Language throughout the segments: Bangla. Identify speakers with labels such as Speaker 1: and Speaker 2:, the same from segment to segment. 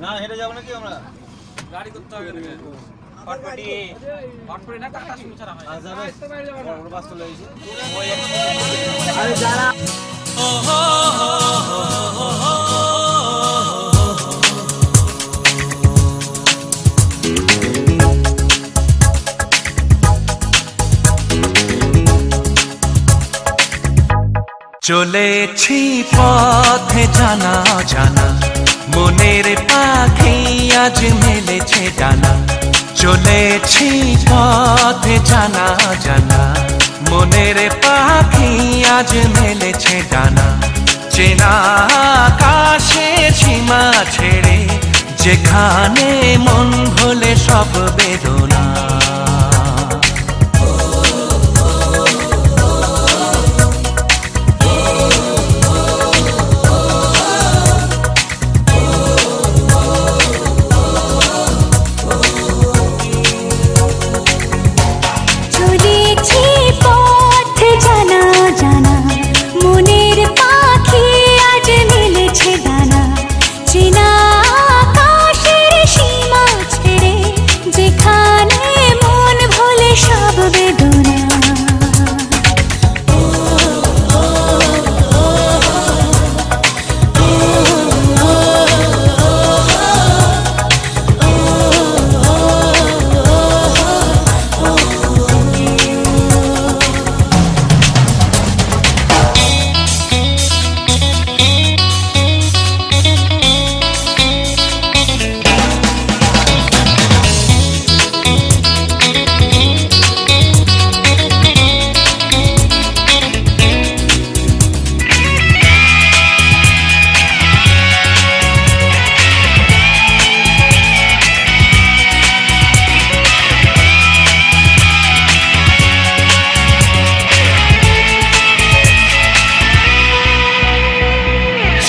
Speaker 1: না হেঁটে যাবো নাকি আমরা?
Speaker 2: গাড়ি করতে হবে ফটফটি ফটফটি না কাটা শুরু ছাড়া হয়
Speaker 1: যাবে বড় বাস চলে এসেছে।
Speaker 2: আরে যারা
Speaker 3: চলেছি পথে জানা জানা মনের পাখি আজ মেলেছে ডানা। চলেছি পথে জানা জানা মনের পাখি আজ মেলেছে ডানা। চেনা আকাশে সীমা ছেড়ে যেখানে মন ভোলে সব বেদনা।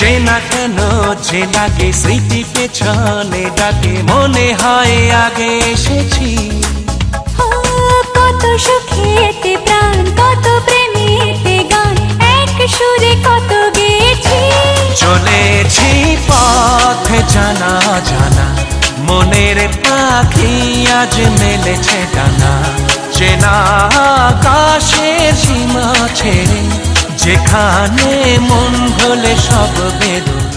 Speaker 3: চেনা কেন যে লাগে স্মৃতি পেছনে ডাকে মনে হয় আগে এসেছি।
Speaker 4: কত সুখেতে প্রাণ কত প্রেমেতে গান এক সুরে কত গেছি।
Speaker 3: চলেছি পথে জানা জানা মনের পাখি আজ মেলেছে ডানা। চেনা আকাশের সীমা ছেড়ে যেখানে মন ভোলে সব বেদনা।